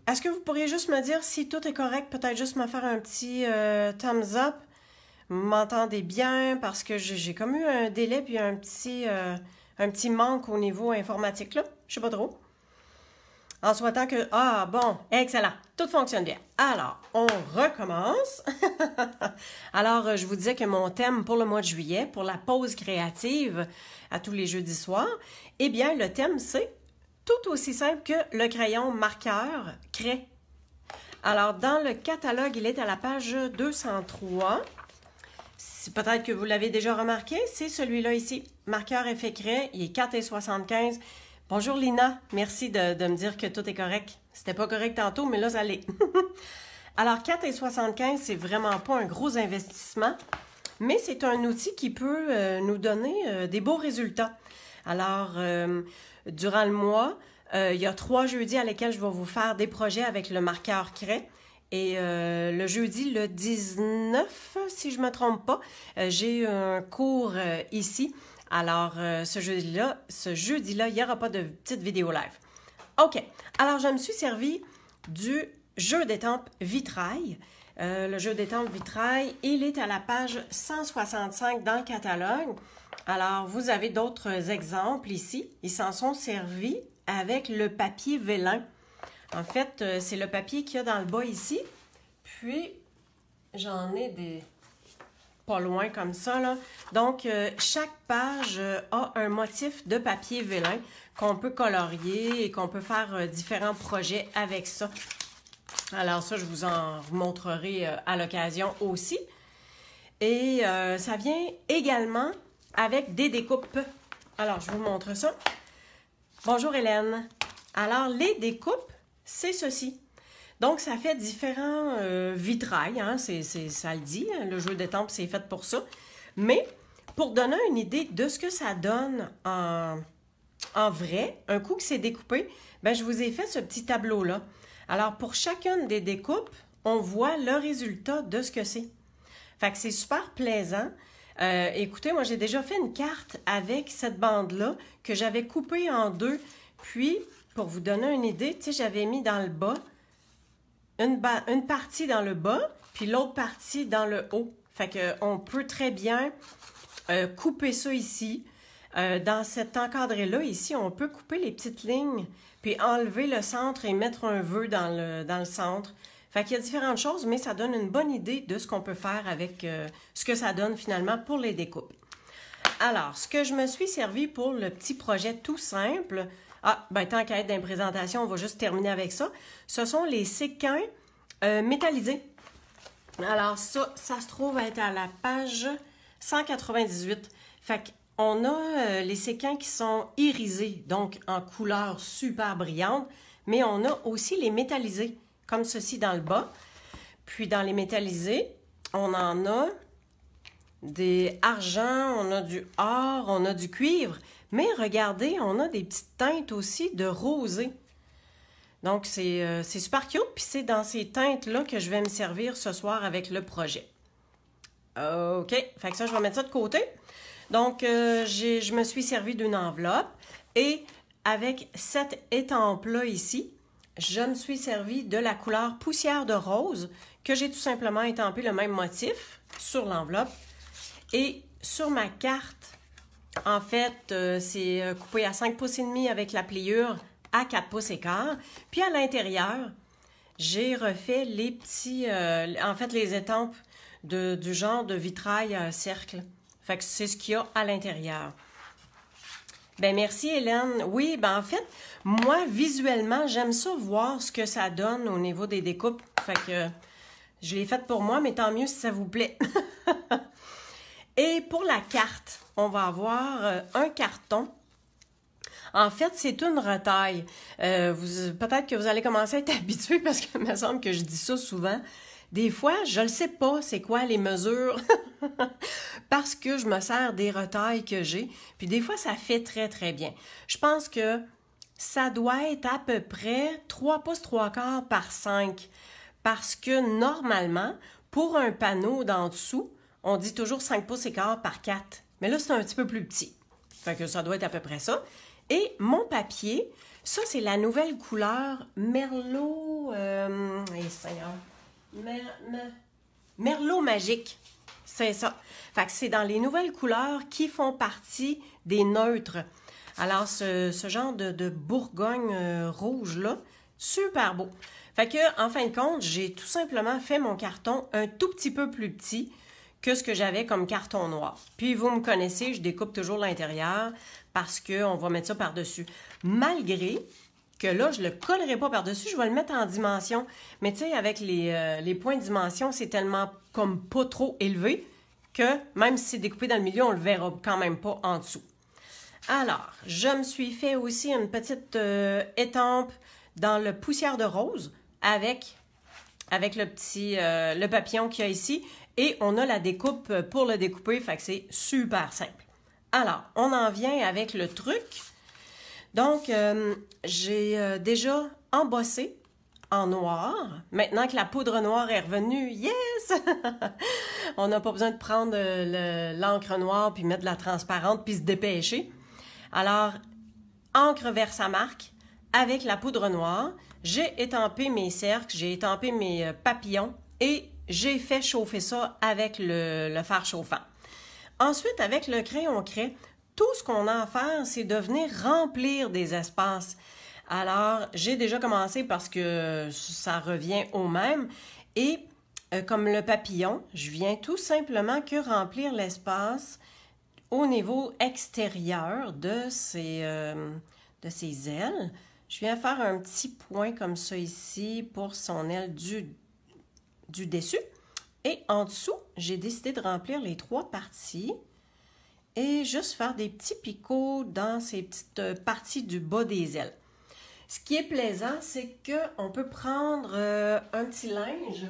est-ce que vous pourriez juste me dire si tout est correct? Peut-être juste me faire un petit thumbs up. Vous m'entendez bien parce que j'ai comme eu un délai puis un petit manque au niveau informatique là. Je sais pas trop. En souhaitant que... Ah, bon, excellent. Tout fonctionne bien. Alors, on recommence. Alors, je vous disais que mon thème pour le mois de juillet, pour la pause créative à tous les jeudis soirs, eh bien, le thème, c'est tout aussi simple que le crayon marqueur craie. Alors, dans le catalogue, il est à la page 203. Peut-être que vous l'avez déjà remarqué, c'est celui-là ici. Marqueur effet craie, il est 4,75 $. Bonjour Lina, merci de me dire que tout est correct. C'était pas correct tantôt, mais là, ça l'est. Alors, 4,75 $, c'est vraiment pas un gros investissement, mais c'est un outil qui peut nous donner des beaux résultats. Alors, durant le mois, il y a 3 jeudis à lesquels je vais vous faire des projets avec le marqueur craie. Et le jeudi, le 19, si je ne me trompe pas, j'ai un cours ici. Alors, ce jeudi-là, il n'y aura pas de petite vidéo live. OK. Alors, je me suis servi du jeu d'étampes vitrail. Le jeu d'étampes vitrail, il est à la page 165 dans le catalogue. Alors, vous avez d'autres exemples ici. Ils s'en sont servis avec le papier vélin. En fait, c'est le papier qu'il y a dans le bas ici. Puis, j'en ai des... pas loin comme ça, là. Donc, chaque page a un motif de papier vélin qu'on peut colorier et qu'on peut faire différents projets avec ça. Alors ça, je vous en montrerai à l'occasion aussi. Et ça vient également avec des découpes. Alors, je vous montre ça. Bonjour Hélène. Alors, les découpes, c'est ceci. Donc, ça fait différents vitrails, hein, ça le dit, hein, le jeu d'étampes, c'est fait pour ça. Mais, pour donner une idée de ce que ça donne en vrai, un coup que c'est découpé, ben, je vous ai fait ce petit tableau-là. Alors, pour chacune des découpes, on voit le résultat de ce que c'est. Fait que c'est super plaisant. Écoutez, moi, j'ai déjà fait une carte avec cette bande-là que j'avais coupée en deux. Puis, pour vous donner une idée, tu sais, j'avais mis dans le bas une partie dans le bas, puis l'autre partie dans le haut. Fait qu'on peut très bien couper ça ici. Dans cet encadré-là, ici, on peut couper les petites lignes, puis enlever le centre et mettre un vœu dans le centre. Fait qu'il y a différentes choses, mais ça donne une bonne idée de ce qu'on peut faire avec ce que ça donne finalement pour les découpes. Alors, ce que je me suis servi pour le petit projet tout simple... Ah, ben tant qu'à être dans une présentation, on va juste terminer avec ça. Ce sont les séquins métallisés. Alors ça se trouve être à la page 198. Fait qu'on a les séquins qui sont irisés, donc en couleur super brillante, mais on a aussi les métallisés, comme ceci dans le bas. Puis dans les métallisés, on en a des argents, on a du or, on a du cuivre. Mais regardez, on a des petites teintes aussi de rosé. Donc, c'est super cute. Puis c'est dans ces teintes-là que je vais me servir ce soir avec le projet. OK. Fait que ça, je vais mettre ça de côté. Donc, je me suis servi d'une enveloppe. Et avec cette étampe-là ici, je me suis servi de la couleur poussière de rose que j'ai tout simplement étampé le même motif sur l'enveloppe. Et sur ma carte, en fait, c'est coupé à 5 pouces et demi avec la pliure à 4 pouces et quart. Puis à l'intérieur, j'ai refait les petits, en fait, les étampes du genre de vitrail à cercle. Fait que c'est ce qu'il y a à l'intérieur. Ben merci Hélène. Oui, ben en fait, moi, visuellement, j'aime ça voir ce que ça donne au niveau des découpes. Fait que je l'ai faite pour moi, mais tant mieux si ça vous plaît. Et pour la carte, on va avoir un carton. En fait, c'est une retaille. Peut-être que vous allez commencer à être habitué parce qu'il me semble que je dis ça souvent. Des fois, je ne sais pas c'est quoi les mesures parce que je me sers des retailles que j'ai. Puis des fois, ça fait très, très bien. Je pense que ça doit être à peu près 3 pouces 3 quarts par 5 parce que normalement, pour un panneau d'en dessous, on dit toujours 5 pouces et quart par 4. Mais là, c'est un petit peu plus petit. Fait que ça doit être à peu près ça. Et mon papier, ça, c'est la nouvelle couleur Merlot... Seigneur... Merlot magique. C'est ça. Fait que c'est dans les nouvelles couleurs qui font partie des neutres. Alors, ce genre de Bourgogne rouge-là, super beau. Fait que, en fin de compte, j'ai tout simplement fait mon carton un tout petit peu plus petit que ce que j'avais comme carton noir. Puis, vous me connaissez, je découpe toujours l'intérieur parce qu'on va mettre ça par-dessus. Malgré que là, je ne le collerai pas par-dessus, je vais le mettre en dimension. Mais tu sais, avec les points de dimension, c'est tellement comme pas trop élevé que même si c'est découpé dans le milieu, on le verra quand même pas en dessous. Alors, je me suis fait aussi une petite étampe dans le poussière de rose avec le papillon qu'il y a ici. Et on a la découpe pour le découper, fait que c'est super simple. Alors, on en vient avec le truc. Donc, j'ai déjà embossé en noir. Maintenant que la poudre noire est revenue, yes! On n'a pas besoin de prendre l'encre noire puis mettre de la transparente puis se dépêcher. Alors, encre vers sa marque avec la poudre noire. J'ai étampé mes cercles, j'ai étampé mes papillons et j'ai fait chauffer ça avec le fer chauffant. Ensuite, avec le crayon craie, tout ce qu'on a à faire, c'est de venir remplir des espaces. Alors, j'ai déjà commencé parce que ça revient au même. Et comme le papillon, je viens tout simplement que remplir l'espace au niveau extérieur de ses ailes. Je viens faire un petit point comme ça ici pour son aile du dessus. Et en dessous, j'ai décidé de remplir les 3 parties et juste faire des petits picots dans ces petites parties du bas des ailes. Ce qui est plaisant, c'est qu'on peut prendre un petit linge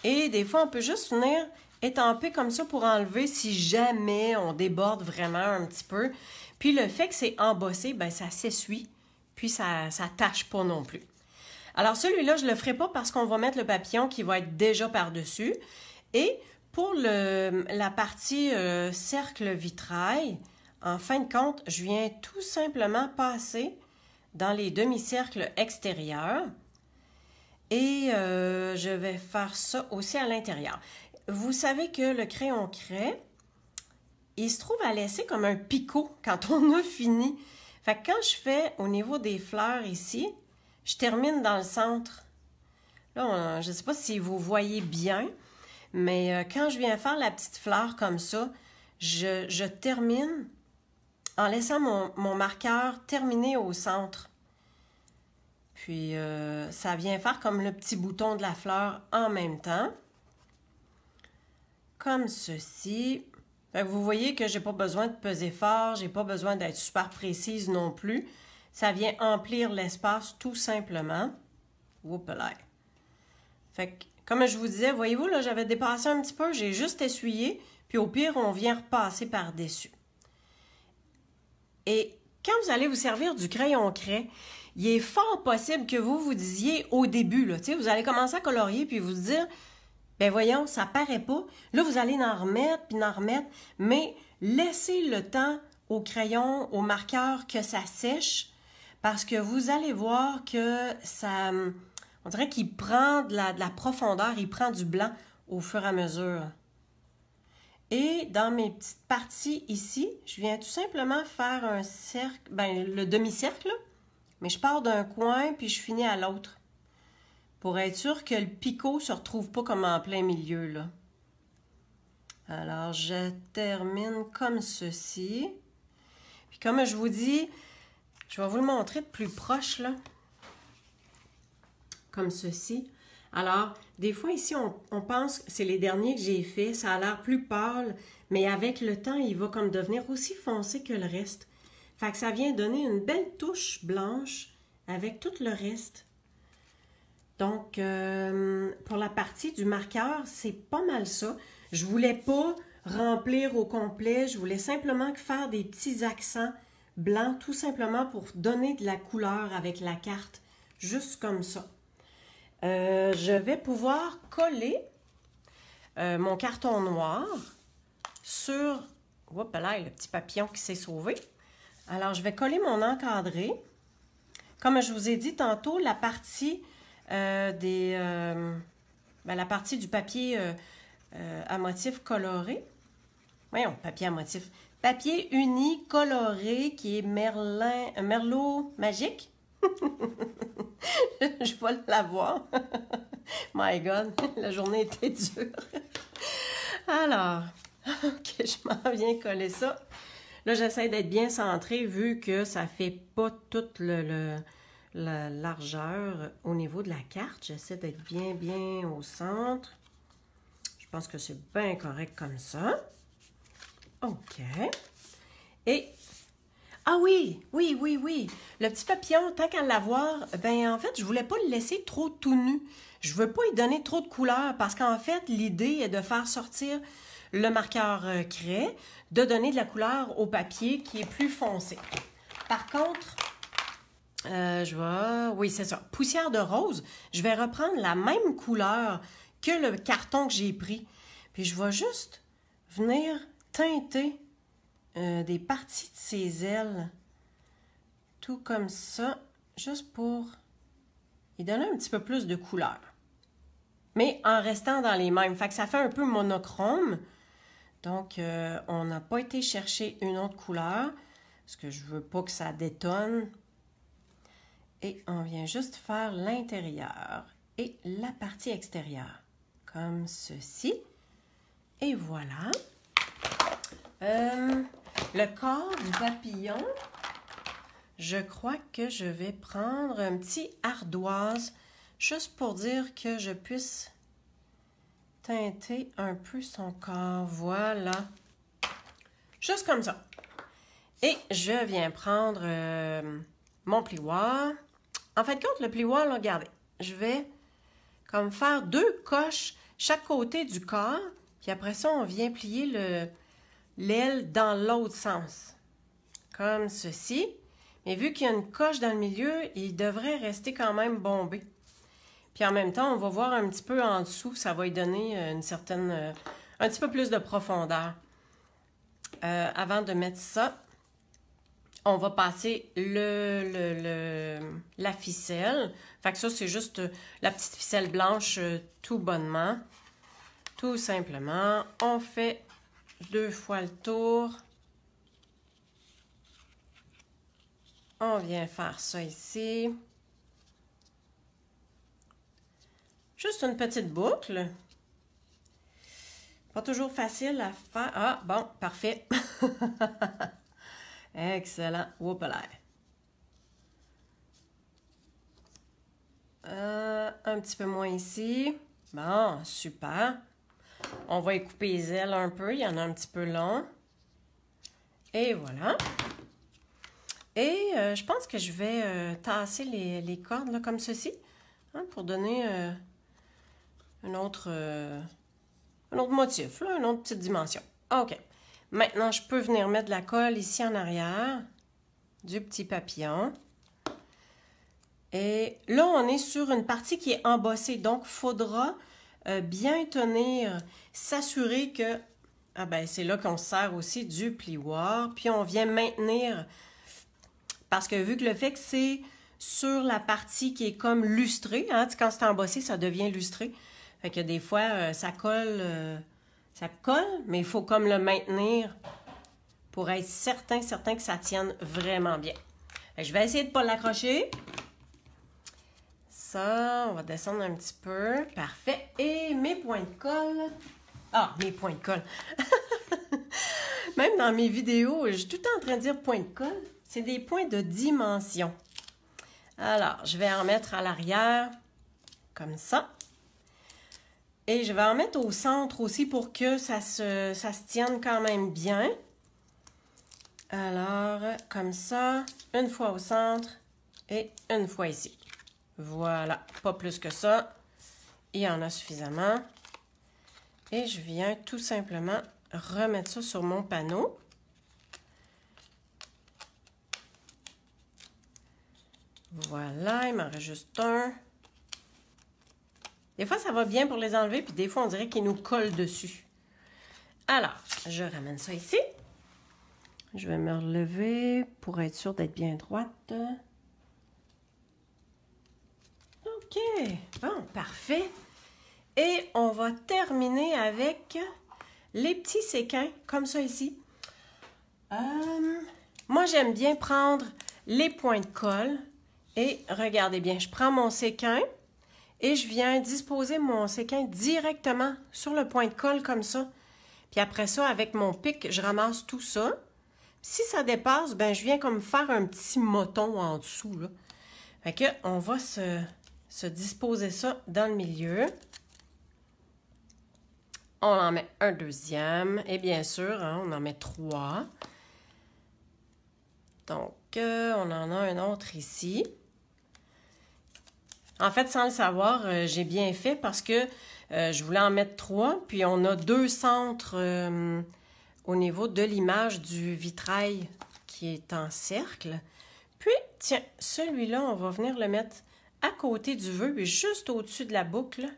et des fois, on peut juste venir étamper comme ça pour enlever si jamais on déborde vraiment un petit peu. Puis le fait que c'est embossé, ben ça s'essuie, puis ça tâche pas non plus. Alors celui-là, je ne le ferai pas parce qu'on va mettre le papillon qui va être déjà par-dessus. Et pour la partie cercle vitrail, en fin de compte, je viens tout simplement passer dans les demi-cercles extérieurs. Et je vais faire ça aussi à l'intérieur. Vous savez que le crayon craie, il se trouve à laisser comme un picot quand on a fini. Fait que quand je fais au niveau des fleurs ici, je termine dans le centre. Là, je ne sais pas si vous voyez bien, mais quand je viens faire la petite fleur comme ça, je termine en laissant mon marqueur terminer au centre. Puis, ça vient faire comme le petit bouton de la fleur en même temps. Comme ceci. Vous voyez que je n'ai pas besoin de peser fort, je n'ai pas besoin d'être super précise non plus. Ça vient emplir l'espace tout simplement. Oups là. Fait que, comme je vous disais, voyez-vous, là, j'avais dépassé un petit peu, j'ai juste essuyé, puis au pire, on vient repasser par-dessus. Et quand vous allez vous servir du crayon craie, il est fort possible que vous vous disiez au début, là, vous allez commencer à colorier, puis vous dire, ben voyons, ça paraît pas. Là, vous allez en remettre, puis en remettre, mais laissez le temps au crayon, au marqueur, que ça sèche, parce que vous allez voir que ça, on dirait qu'il prend de la profondeur, il prend du blanc au fur et à mesure. Et dans mes petites parties ici, je viens tout simplement faire un cercle, le demi-cercle, mais je pars d'un coin puis je finis à l'autre. Pour être sûr que le picot ne se retrouve pas comme en plein milieu, là. Alors, je termine comme ceci. Puis comme je vous dis, je vais vous le montrer de plus proche, là. Comme ceci. Alors, des fois ici, on pense que c'est les derniers que j'ai faits. Ça a l'air plus pâle, mais avec le temps, il va comme devenir aussi foncé que le reste. Fait que ça vient donner une belle touche blanche avec tout le reste. Donc, pour la partie du marqueur, c'est pas mal ça. Je voulais pas remplir au complet. Je voulais simplement faire des petits accents blancs, tout simplement pour donner de la couleur avec la carte, juste comme ça. Je vais pouvoir coller mon carton noir sur Oups là, le petit papillon qui s'est sauvé. Alors, je vais coller mon encadré. Comme je vous ai dit tantôt, la partie la partie du papier à motif coloré. Voyons, papier à motif. Papier uni coloré qui est Merlot magique. Je vais l'avoir. My God, la journée était dure. Alors, ok, je m'en viens coller ça. Là, j'essaie d'être bien centrée vu que ça fait pas toute la largeur au niveau de la carte. J'essaie d'être bien au centre. Je pense que c'est bien correct comme ça. OK. Et... Ah oui! Le petit papillon, tant qu'à l'avoir, ben en fait, je voulais pas le laisser trop tout nu. Je veux pas lui donner trop de couleurs parce qu'en fait, l'idée est de faire sortir le marqueur craie, de donner de la couleur au papier qui est plus foncé. Par contre, oui, c'est ça. Poussière de rose, je vais reprendre la même couleur que le carton que j'ai pris. Puis je vais juste venir teinter des parties de ses ailes. Tout comme ça, juste pour y donner un petit peu plus de couleur. Mais en restant dans les mêmes. Fait que ça fait un peu monochrome. Donc, on n'a pas été chercher une autre couleur parce que je veux pas que ça détonne. Et on vient juste faire l'intérieur et la partie extérieure. Comme ceci. Et voilà. Le corps du papillon, je crois que je vais prendre un petit ardoise juste pour dire que je puisse teinter un peu son corps. Voilà. Juste comme ça. Et je viens prendre mon plioir. En fait, compte, le plioir, là, regardez, je vais comme faire 2 coches chaque côté du corps. Puis après ça, on vient plier l'aile dans l'autre sens. Comme ceci. Mais vu qu'il y a une coche dans le milieu, il devrait rester quand même bombé. Puis en même temps, on va voir un petit peu en dessous. Ça va lui donner un petit peu plus de profondeur. Avant de mettre ça, on va passer la ficelle. Fait que ça, c'est juste la petite ficelle blanche tout bonnement. Tout simplement, on fait 2 fois le tour. On vient faire ça ici. Juste une petite boucle. Pas toujours facile à faire. Ah, bon, parfait. Excellent. Oups là. Un petit peu moins ici. Bon, super. On va y couper les ailes un peu. Il y en a un petit peu long. Et voilà. Et je pense que je vais tasser les cordes là, comme ceci. Hein, pour donner un autre motif, là, une autre petite dimension. OK. Maintenant, je peux venir mettre de la colle ici en arrière du petit papillon. Et là, on est sur une partie qui est embossée. Donc, il faudra bien tenir, s'assurer que... Ah ben, c'est là qu'on sert aussi du plioir. Puis, on vient maintenir... Parce que vu que le fait que c'est sur la partie qui est comme lustrée, hein, quand c'est embossé, ça devient lustré. Fait que des fois, ça colle, mais il faut comme le maintenir pour être certain que ça tienne vraiment bien. Fait que je vais essayer de ne pas l'accrocher. Ça, on va descendre un petit peu. Parfait. Et mes points de colle. Ah, mes points de colle. Même dans mes vidéos, je suis tout le temps en train de dire points de colle. C'est des points de dimension. Alors, je vais en mettre à l'arrière, comme ça. Et je vais en mettre au centre aussi pour que ça se tienne quand même bien. Alors, comme ça, une fois au centre et une fois ici. Voilà, pas plus que ça. Il y en a suffisamment. Et je viens tout simplement remettre ça sur mon panneau. Voilà, il m'en reste juste un. Des fois, ça va bien pour les enlever, puis des fois, on dirait qu'ils nous collent dessus. Alors, je ramène ça ici. Je vais me relever pour être sûre d'être bien droite. OK. Bon, parfait. Et on va terminer avec les petits séquins, comme ça ici. Moi, j'aime bien prendre les points de colle. Et regardez bien, je prends mon séquin et je viens disposer mon séquin directement sur le point de colle comme ça. Puis après ça, avec mon pic, je ramasse tout ça. Si ça dépasse, ben je viens comme faire un petit moton en dessous, là. Fait que on va se disposer ça dans le milieu. On en met un deuxième. Et bien sûr, hein, on en met 3. Donc, on en a un autre ici. En fait, sans le savoir, j'ai bien fait parce que je voulais en mettre 3. Puis, on a 2 centres au niveau de l'image du vitrail qui est en cercle. Puis, tiens, celui-là, on va venir le mettre à côté du vœu, puis juste au-dessus de la boucle.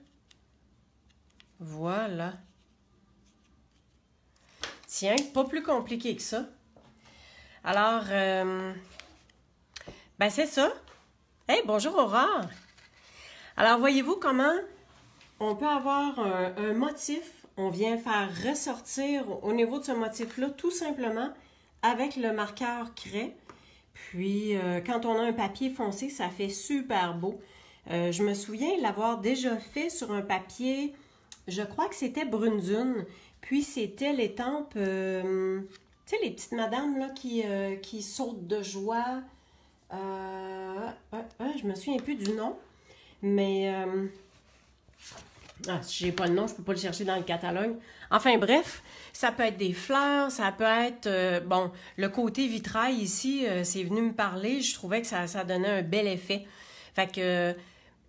Voilà. Tiens, pas plus compliqué que ça. Alors, ben c'est ça. Hey, bonjour Aurore! Alors, voyez-vous comment on peut avoir un motif, on vient faire ressortir au niveau de ce motif-là, tout simplement avec le marqueur craie. Puis, quand on a un papier foncé, ça fait super beau. Je me souviens l'avoir déjà fait sur un papier, je crois que c'était Brune Dune. Puis, c'était l'étampe, tu sais, les petites madames là, qui sautent de joie. Je me souviens plus du nom. Mais, si j'ai pas le nom, je peux pas le chercher dans le catalogue. Enfin bref, ça peut être des fleurs, ça peut être, bon, le côté vitrail ici, c'est venu me parler, je trouvais que ça donnait un bel effet. Fait que,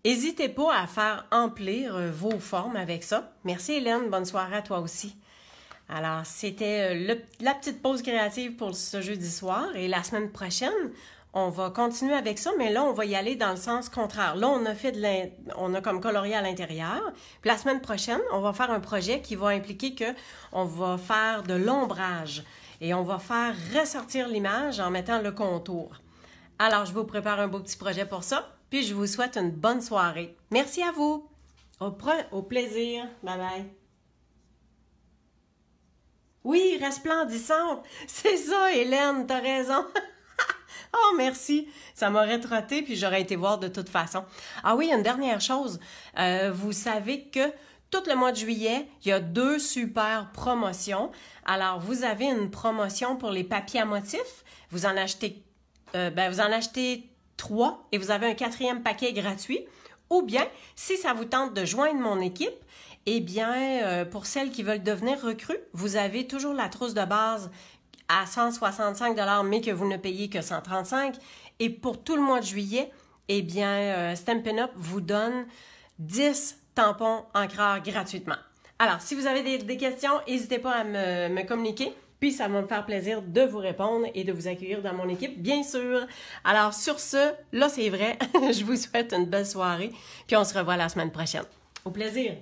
n'hésitez pas à faire emplir vos formes avec ça. Merci Hélène, bonne soirée à toi aussi. Alors, c'était la petite pause créative pour ce jeudi soir et la semaine prochaine, on va continuer avec ça, mais là, on va y aller dans le sens contraire. Là, on a comme colorié à l'intérieur. Puis la semaine prochaine, on va faire un projet qui va impliquer qu'on va faire de l'ombrage et on va faire ressortir l'image en mettant le contour. Alors, je vous prépare un beau petit projet pour ça, puis je vous souhaite une bonne soirée. Merci à vous. Au plaisir. Bye bye. Oui, resplendissante. C'est ça, Hélène, t'as raison. Oh, merci. Ça m'aurait trotté, puis j'aurais été voir de toute façon. Ah oui, une dernière chose. Vous savez que tout le mois de juillet, il y a 2 super promotions. Alors, vous avez une promotion pour les papiers à motifs. Vous en achetez 3 et vous avez un 4e paquet gratuit. Ou bien, si ça vous tente de joindre mon équipe, eh bien, pour celles qui veulent devenir recrues, vous avez toujours la trousse de base à 165 $, mais que vous ne payez que 135 $. Et pour tout le mois de juillet, eh bien, Stampin' Up! Vous donne 10 tampons encreurs gratuitement. Alors, si vous avez des questions, n'hésitez pas à me communiquer. Puis, ça va me faire plaisir de vous répondre et de vous accueillir dans mon équipe, bien sûr. Alors, sur ce, là, c'est vrai, je vous souhaite une belle soirée. Puis, on se revoit la semaine prochaine. Au plaisir!